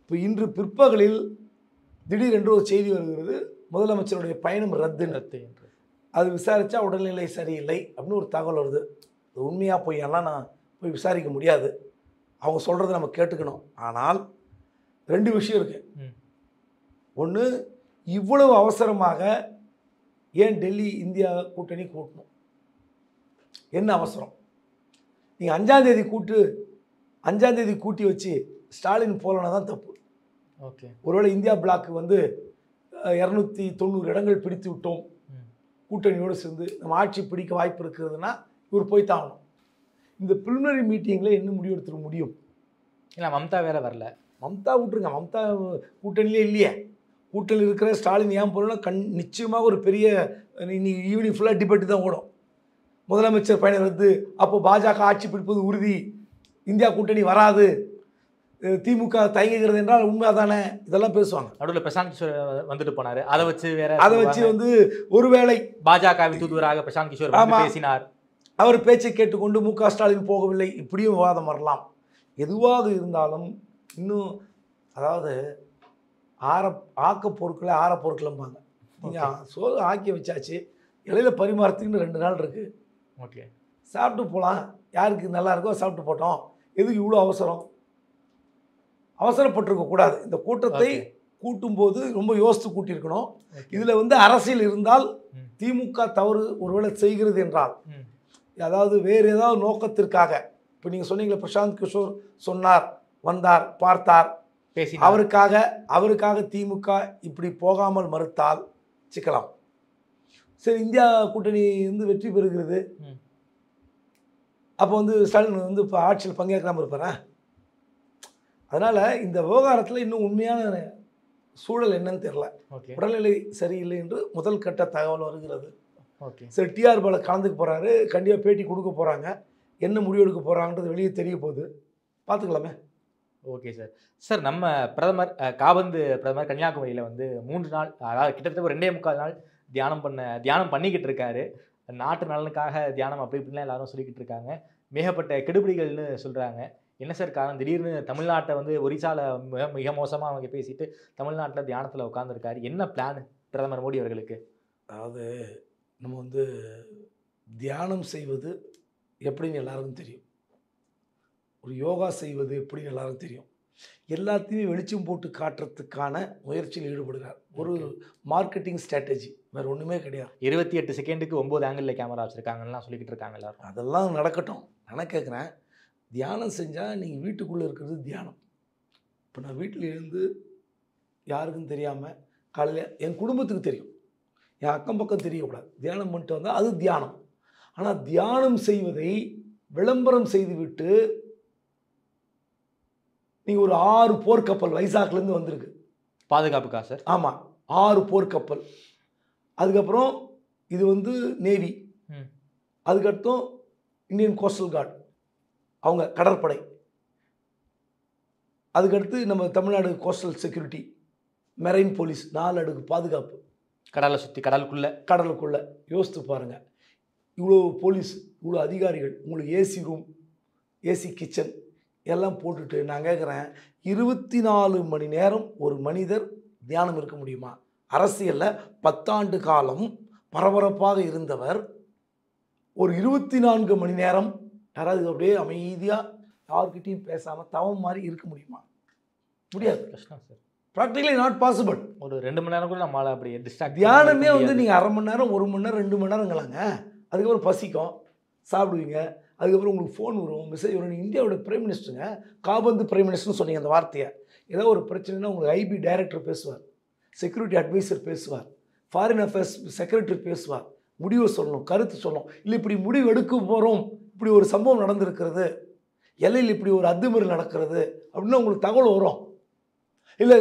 இப்போ இன்று பிற்பகலில் திடீரென்று ஒரு செய்தி வருகிறது, முதலமைச்சருடைய பயணம் ரத்து என்று. அது விசாரித்தா உடல்நிலை சரியில்லை அப்படின்னு ஒரு தகவல் வருது. அது உண்மையாக பொய்யெல்லாம் நான் போய் விசாரிக்க முடியாது, அவங்க சொல்கிறத நம்ம கேட்டுக்கணும். ஆனால் 2 விஷயம் இருக்குது. ஒன்று, இவ்வளவு அவசரமாக ஏன் டெல்லி இந்தியா கூட்டணி கூட்டணும்? என்ன அவசரம்? நீங்கள் 5ஆம் தேதி 5ஆம் தேதி கூட்டி வச்சு ஸ்டாலின் போலனா தான் தப்பு. ஓகே. ஒருவேளை இந்தியா பிளாக்கு வந்து 290 இடங்கள் பிடித்து விட்டோம், கூட்டணியோடு சேர்ந்து நம்ம ஆட்சி பிடிக்க வாய்ப்பு இருக்கிறதுனா இவர் போய் தாகணும். இந்த ப்ரிலிமினரி மீட்டிங்கில் என்ன முடிவு எடுத்துட முடியும்? இல்லை, மம்தா வேற வரல. மம்தா விட்டுருங்க, மம்தா கூட்டணியிலே இல்லையே. கூட்டணியில் இருக்கிற ஸ்டாலின் ஏன் போகணும்னா நிச்சயமாக ஒரு பெரிய இன்னைக்கு ஈவினிங் ஃபுல்லாக டிபேட்டு தான் ஓடும். முதலமைச்சர் பயணம் ரத்து, அப்போ பாஜக ஆட்சி பிடிப்பது உறுதி, இந்தியா கூட்டணி வராது, திமுக தயங்குகிறது என்றால் உண்மை தானே, இதெல்லாம் பேசுவாங்க. நடுவில் பிரசாந்த் கிஷோர் வந்துட்டு போனார். அதை வச்சு வந்து ஒருவேளை பாஜகவின் தூதுவராக பிரசாந்த் கிஷோர் பேசினார். அவர் பேச்சை கேட்டுக்கொண்டு மு க ஸ்டாலின் போகவில்லை, இப்படியும் விவாதம் வரலாம். எதுவாக இருந்தாலும் இன்னும் அதாவது ஆக்க பொருட்களை ஆற பொருட்கள்ம்பாங்க. நீங்கள் சோறு ஆக்கி வச்சாச்சு, இலையில் பரிமாறத்துக்குன்னு 2 நாள் இருக்குது. ஓகே, சாப்பிட்டு போகலாம், யாருக்கு நல்லா இருக்கோ சாப்பிட்டு போட்டோம். எதுக்கு இவ்வளோ அவசரம்? அவசரப்பட்டிருக்கக்கூடாது. இந்த கூட்டத்தை கூட்டும்போது ரொம்ப யோசித்து கூட்டியிருக்கணும். இதில் வந்து அரசியல் இருந்தால் திமுக தவறு ஒருவேளை செய்கிறது என்றால், அதாவது வேறு ஏதாவது நோக்கத்திற்காக, இப்போ நீங்கள் சொன்னீங்களே பிரசாந்த் கிஷோர் சொன்னார், வந்தார், பார்த்தார், அவருக்காக திமுக இப்படி போகாமல் மறுத்தால் சிக்கலாம். சரி, இந்தியா கூட்டணி வந்து வெற்றி பெறுகிறது, அப்போ வந்து ஸ்டாலின் வந்து இப்போ ஆட்சியில் பங்கேற்காமல் இருப்பாரா? அதனால் இந்த விவகாரத்தில் இன்னும் உண்மையான சூழல் என்னன்னு தெரியல. உடல்நிலை சரியில்லை என்று முதல் கட்ட தகவல் வருகிறது. சரி, டிஆர் பாலு கலந்துக்க போகிறாரு, கண்டிப்பாக பேட்டி கொடுக்க போகிறாங்க. என்ன முடிவு எடுக்க போகிறாங்கன்றது வெளியே தெரிய போகுது, பார்த்துக்கலாமே. Okay sir. சார், நம்ம பிரதமர் காபந்து பிரதமர் கன்னியாகுமரியில் வந்து 3 நாள், அதாவது கிட்டத்தட்ட ஒரு 2.25 நாள் தியானம் பண்ணிக்கிட்டு இருக்காரு. நாட்டு நலனுக்காக தியானம் அப்படி இப்படின்லாம் எல்லாரும் சொல்லிக்கிட்டு இருக்காங்க. மேகப்பட்ட கெடுபிடிகள்னு சொல்கிறாங்க. என்ன சார் காரணம்? திடீர்னு தமிழ்நாட்டை வந்து ஒரிசாவில் மிக மோசமாக அவங்க பேசிட்டு தமிழ்நாட்டில் தியானத்தில் உட்காந்துருக்காரு. என்ன பிளான் பிரதமர் மோடி அவர்களுக்கு? அதாவது நம்ம வந்து தியானம் செய்வது எப்படின்னு எல்லாருக்கும் தெரியும், ஒரு யோகா செய்வது எப்படின்னு எல்லாருக்கும் தெரியும். எல்லாத்தையுமே வெளிச்சம் போட்டு காட்டுறதுக்கான முயற்சியில் ஈடுபடுகிறார். ஒரு மார்க்கெட்டிங் ஸ்ட்ராட்டஜி, வேறு ஒன்றுமே கிடையாது. 28 செகண்டுக்கு 9 ஆங்கிளில் கேமரா வச்சுருக்காங்கலாம் சொல்லிக்கிட்டு இருக்காங்க எல்லாரும். அதெல்லாம் நடக்கட்டும். நான் கேட்குறேன், தியானம் செஞ்சால் நீங்கள் வீட்டுக்குள்ளே இருக்கிறது தியானம். இப்போ நான் வீட்டில் இருந்து யாருக்கும் தெரியாமல் காலையில் என் குடும்பத்துக்கு தெரியும், என் அக்கம் பக்கம் தெரியக்கூடாது, தியானம் பண்ணிட்டு வந்தால் அது தியானம். ஆனால் தியானம் செய்வதை விளம்பரம் செய்துவிட்டு நீங்கள் ஒரு 6 போர்க்கப்பல் வைசாக்லேருந்து வந்திருக்கு பாதுகாப்புக்கா சார்? ஆமாம், 6 போர்க்கப்பல். அதுக்கப்புறம் இது வந்து நேவி, அதுக்கடுத்தும் இந்தியன் கோஸ்டல் கார்டு, அவங்க கடற்படை, அதுக்கடுத்து நம்ம Tamil Nadu coastal security, marine police, 4 அடுக்கு பாதுகாப்பு, கடலை சுற்றி கடலுக்குள்ளே. யோசித்து பாருங்கள், இவ்வளோ போலீஸ், இவ்வளோ அதிகாரிகள், உங்களுக்கு ஏசி ரூம், ஏசி கிச்சன் எல்லாம் போட்டுட்டு நான் கேட்குறேன், 24 மணி நேரம் ஒரு மனிதர் தியானம் இருக்க முடியுமா? அரசியலில் 10 ஆண்டு காலம் பரபரப்பாக இருந்தவர் ஒரு 24 மணி நேரம் யாராவது அப்படியே அமைதியாக யார்கிட்டையும் பேசாமல் தவம் மாதிரி இருக்க முடியுமா? முடியாது. கஷ்டம் சார். Practically not possible. ஒரு 2 மணி நேரம் கூட நம்மளால் அப்படி தியானமே வந்து நீங்கள் அரை மணி நேரம், 1 மணி நேரம், 2 மணி நேரங்களாங்க. அதுக்கப்புறம் பசிக்கும், சாப்பிடுவீங்க, அதுக்கப்புறம் உங்களுக்கு ஃபோன் வரும், மெசேஜ் வரும். இந்தியாவோட பிரைம் மினிஸ்டருங்க, காபந்து பிரைம் மினிஸ்டர்னு சொன்னீங்க அந்த வார்த்தையை. ஏதோ ஒரு பிரச்சனைனா உங்களுக்கு ஐபி டைரக்டர் பேசுவார், செக்யூரிட்டி அட்வைசர் பேசுவார், ஃபாரின் அஃபேர்ஸ் செக்ரட்டரி பேசுவார், முடிவை சொல்லணும், கருத்து சொல்லணும். இல்லை இப்படி முடிவு எடுக்க போகிறோம், இப்படி ஒரு சம்பவம் நடந்திருக்கிறது, எல்லையில் இப்படி ஒரு அத்துமீறல் நடக்கிறது அப்படின்னு உங்களுக்கு தகவல் வரும். இல்லை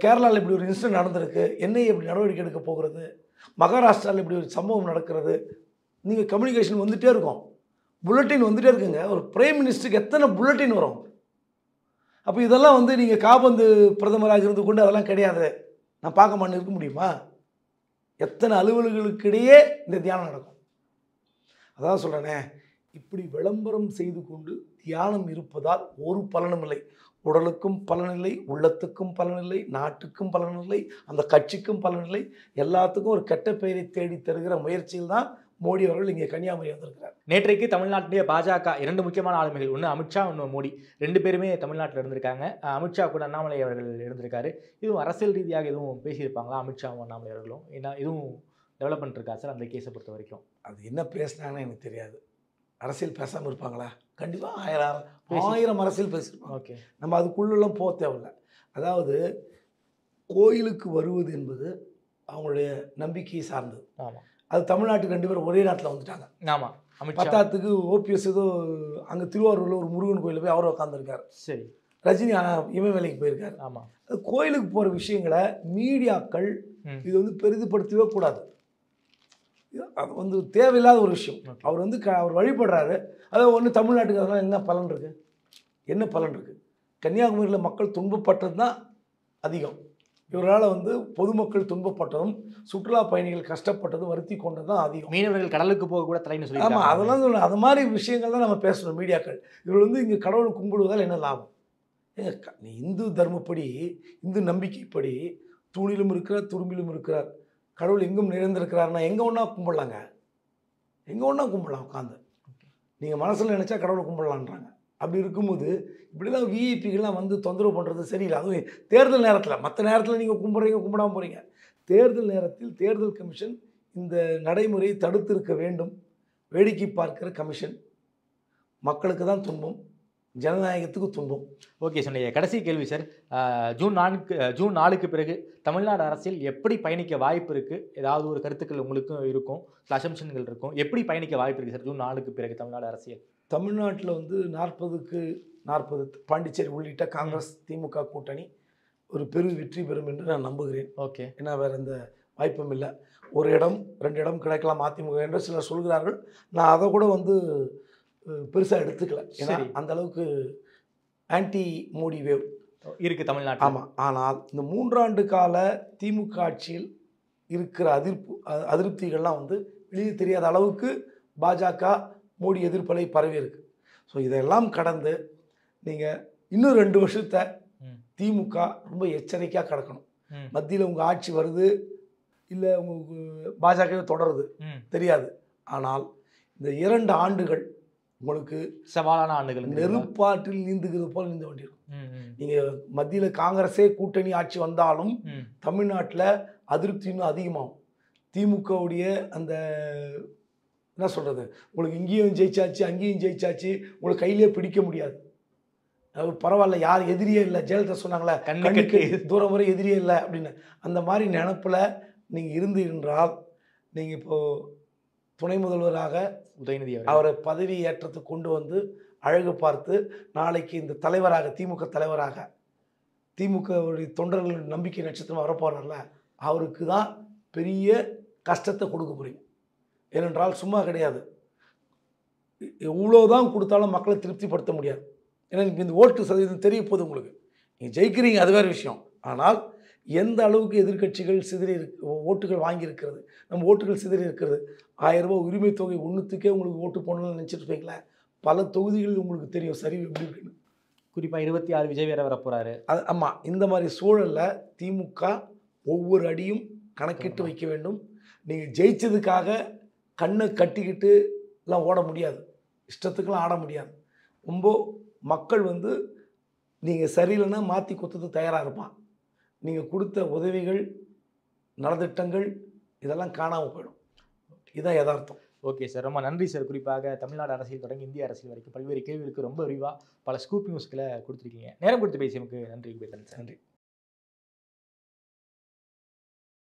கேரளாவில் இப்படி ஒரு இன்சிடென்ட் நடந்திருக்கு, என்ஐஏ இப்படி நடவடிக்கை எடுக்க போகிறது, மகாராஷ்டிராவில் இப்படி ஒரு சம்பவம் நடக்கிறது. நீங்கள் கம்யூனிகேஷன் வந்துகிட்டே இருக்கும், புல்லட்டின் வந்துகிட்டே இருக்குங்க. ஒரு பிரைம் மினிஸ்டருக்கு எத்தனை புல்லட்டின் வரும்? அப்போ இதெல்லாம் வந்து நீங்கள் காபந்து பிரதமராக இருந்து கொண்டு அதெல்லாம் கிடையாது நான் பார்க்க மாட்டேன்னு இருக்க முடியுமா? எத்தனை அலுவலர்களுக்கிடையே இந்த தியானம் நடக்கும். அதான் சொல்கிறேனே, இப்படி விளம்பரம் செய்து கொண்டு தியானம் இருப்பதால் ஒரு பலனும் இல்லை. உடலுக்கும் பலனில்லை, உள்ளத்துக்கும் பலனில்லை, நாட்டுக்கும் பலனில்லை, அந்த கட்சிக்கும் பலனில்லை. எல்லாத்துக்கும் ஒரு கெட்ட பெயரை தேடி தருகிற முயற்சியில் தான் மோடி அவர்கள் இங்கே கன்னியாகுமரி வந்திருக்கிறார். நேற்றைக்கு தமிழ்நாட்டிலேயே பாஜக 2 முக்கியமான ஆளுமைகள், ஒன்று அமித்ஷா, ஒன்று மோடி, 2 பேருமே தமிழ்நாட்டில் இருந்திருக்காங்க. அமித்ஷா கூட அண்ணாமலை அவர்கள் இருந்திருக்காரு. இதுவும் அரசியல் ரீதியாக எதுவும் பேசியிருப்பாங்களா அமித்ஷாவும் அண்ணாமலை அவர்களும்? ஏன்னா இதுவும் டெவலப்மெண்ட் இருக்கா சார் அந்த கேஸை பொறுத்த வரைக்கும்? அது என்ன பேசினாங்கன்னு எனக்கு தெரியாது. அரசியல் பேசாமல் இருப்பாங்களா? கண்டிப்பாக 1000 அரசியல் பேசியிருப்பாங்க. ஓகே, நம்ம அதுக்குள்ளெல்லாம் போக தேவையில்லை. அதாவது கோயிலுக்கு வருவது என்பது அவங்களுடைய நம்பிக்கையை சார்ந்தது. ஆமாம், அது தமிழ்நாட்டுக்கு 2 பேரும் ஒரே நாட்டில் வந்துட்டாங்க. ஆமாம். அமித்ஷா பத்தாத்துக்கு ஓபிஎஸ் ஏதோ அங்கே திருவாரூரில் ஒரு முருகன் கோயிலில் போய் அவர் உட்காந்துருக்காரு. சரி, ரஜினி இமயமலைக்கு போயிருக்காரு. ஆமாம். அது கோயிலுக்கு போகிற விஷயங்களை மீடியாக்கள் இது வந்து பெரிதுபடுத்தவே கூடாது. அது வந்து தேவையில்லாத ஒரு விஷயம். அவர் வந்து அவர் வழிபடுறாரு, அதை ஒன்று தமிழ்நாட்டுக்கு அதெல்லாம் என்ன பலன் இருக்குது? என்ன பலன் இருக்குது? கன்னியாகுமரியில் மக்கள் துன்பப்பட்டது தான் அதிகம். இவரால் வந்து பொதுமக்கள் துன்பப்பட்டதும் சுற்றுலா பயணிகள் கஷ்டப்பட்டதும் வருத்தி கொண்டது தான் அதிகம். மீனவர்கள் கடலுக்கு போக கூட தலைன்னு சொல்லி. ஆமாம், அதெல்லாம் சொல்லணும். அது மாதிரி விஷயங்கள் தான் நம்ம பேசணும் மீடியாக்கள். இவர் வந்து இங்கே கடவுள் கும்பிடுவதால் என்ன லாபம்? நீ இந்து தர்மப்படி, இந்து நம்பிக்கைப்படி தூணிலும் இருக்கிறார், துரும்பிலும் இருக்கிறார், கடவுள் எங்கும் நிறைந்திருக்கிறாருன்னா எங்கே ஒன்றா கும்பிடலாங்க, எங்கே ஒன்றா கும்பிடலாம் உட்காந்து. நீங்கள் மனசில் நினச்சா கடவுளை கும்பிடலான்றாங்க. அப்படி இருக்கும்போது இப்படிலாம் விஐபிகள்லாம் வந்து தொந்தரவு பண்ணுறது சரியில்லை. அதுவும் தேர்தல் நேரத்தில். மற்ற நேரத்தில் நீங்கள் கும்பிட்றீங்க, கும்பிடாமல் போகிறீங்க. தேர்தல் நேரத்தில் தேர்தல் கமிஷன் இந்த நடைமுறையை தடுத்திருக்க வேண்டும். வேடிக்கை பார்க்கிற கமிஷன் மக்களுக்கு தான் துன்பம், ஜனநாயகத்துக்கு துன்பம். ஓகே சார், கடைசி கேள்வி சார். ஜூன் 4க்கு பிறகு தமிழ்நாடு அரசியல் எப்படி பயணிக்க வாய்ப்பு இருக்குது? ஏதாவது ஒரு கருத்துக்கள் உங்களுக்கும் இருக்கும், அசம்ஷன்கள் இருக்கும். எப்படி பயணிக்க வாய்ப்பு இருக்குது சார் ஜூன் 4க்கு பிறகு தமிழ்நாடு அரசியல்? தமிழ்நாட்டில் வந்து 40க்கு 40 பாண்டிச்சேரி உள்ளிட்ட காங்கிரஸ் திமுக கூட்டணி ஒரு வெற்றி பெறும் என்று நான் நம்புகிறேன். ஓகே, ஏன்னா வேறு எந்த வாய்ப்பும் இல்லை. 1 இடம் 2 இடம் கிடைக்கலாம் அதிமுக என்று சிலர் சொல்கிறார்கள். நான் அதை கூட வந்து பெருசாக எடுத்துக்கல. ஏன்னா அந்த அளவுக்கு ஆன்டி மோடி வேவ் இருக்குது தமிழ்நாட்டில். ஆமாம். ஆனால் இந்த 3 ஆண்டு கால திமுக ஆட்சியில் இருக்கிற அதிருப்திகள்லாம் வந்து வெளியே தெரியாத அளவுக்கு பாஜக மோடி எதிர்ப்பலை பரவி இருக்கு. ஸோ இதெல்லாம் கடந்து நீங்கள் இன்னும் 2 வருஷத்தை திமுக ரொம்ப எச்சரிக்கையாக கிடக்கணும். மத்தியில் உங்கள் ஆட்சி வருது இல்லை உங்களுக்கு பாஜகவே தொடருது தெரியாது. ஆனால் இந்த 2 ஆண்டுகள் உங்களுக்கு சவாலான ஆண்டுகள், நெருப்பாற்றில் நீந்துகிறது போல் நீந்த வேண்டியிருக்கும். நீங்கள் மத்தியில் காங்கிரஸே கூட்டணி ஆட்சி வந்தாலும் தமிழ்நாட்டில் அதிருப்தி இன்னும் அதிகமாகும். திமுகவுடைய அந்த என்ன சொல்கிறது, உங்களுக்கு இங்கேயும் ஜெயிச்சாச்சு அங்கேயும் ஜெயிச்சாச்சு, உங்களுக்கு கையிலே பிடிக்க முடியாது. பரவாயில்ல, யார் எதிரியே இல்லை. ஜெயலலிதா சொன்னாங்களே, கண்ணுக்கு தூரம் வரை எதிரியே இல்லை அப்படின்னு. அந்த மாதிரி நினப்பில் நீங்கள் இருந்து என்றால் நீங்கள் இப்போது துணை முதல்வராக உதயநிதி அவரை பதவி ஏற்றத்துக்கு கொண்டு வந்து அழகு பார்த்து நாளைக்கு இந்த தலைவராக, திமுக தலைவராக, திமுகவுடைய தொண்டர்கள் நம்பிக்கை நட்சத்திரம் வரப்போறார்ல, அவருக்கு தான் பெரிய கஷ்டத்தை கொடுக்க போகிறீங்க. ஏனென்றால் சும்மா கிடையாது, எவ்வளோதான் கொடுத்தாலும் மக்களை திருப்திப்படுத்த முடியாது. ஏன்னா இந்த ஓட்டு சதவீதம் தெரிய போகுது உங்களுக்கு. நீங்கள் ஜெயிக்கிறீங்க, அது வேறு விஷயம். ஆனால் எந்த அளவுக்கு எதிர்க்கட்சிகள் சிதறி ஓட்டுகள் வாங்கியிருக்கிறது, நம்ம ஓட்டுகள் சிதறி இருக்கிறது. 1000 ரூபாய் உரிமை தொகை ஒன்றுத்துக்கே உங்களுக்கு ஓட்டு போடணும்னு நினச்சிட்டு இருப்பீங்களே, பல தொகுதிகளில் உங்களுக்கு தெரியும் சரிவு எப்படி இருக்குன்னு. குறிப்பாக 26 விஜய் வேற வரப்போகிறாரு. அது ஆமாம். இந்த மாதிரி சூழலில் திமுக ஒவ்வொரு அடியும் கணக்கிட்டு வைக்க வேண்டும். நீங்கள் ஜெயிச்சதுக்காக கண்ணை கட்டிக்கிட்டு எல்லாம் ஓட முடியாது, இஷ்டத்துக்கெல்லாம் ஆட முடியாது. ரொம்ப மக்கள் வந்து நீங்கள் சரியில்லைன்னா மாற்றி கொத்துறது தயாராக இருப்பான். நீங்கள் கொடுத்த உதவிகள், நலத்திட்டங்கள் இதெல்லாம் காணாமல் போயிடும். இதுதான் யதார்த்தம். ஓகே சார், ரொம்ப நன்றி சார். குறிப்பாக தமிழ்நாடு அரசியல் தொடங்கி இந்திய அரசியல் வரைக்கும் பல்வேறு கேள்விகளுக்கு ரொம்ப விரிவாக பல ஸ்கூப் நியூஸ்களை கொடுத்துருக்கீங்க. நேரம் கொடுத்து பேசியமுக்கு நன்றி. நன்றி.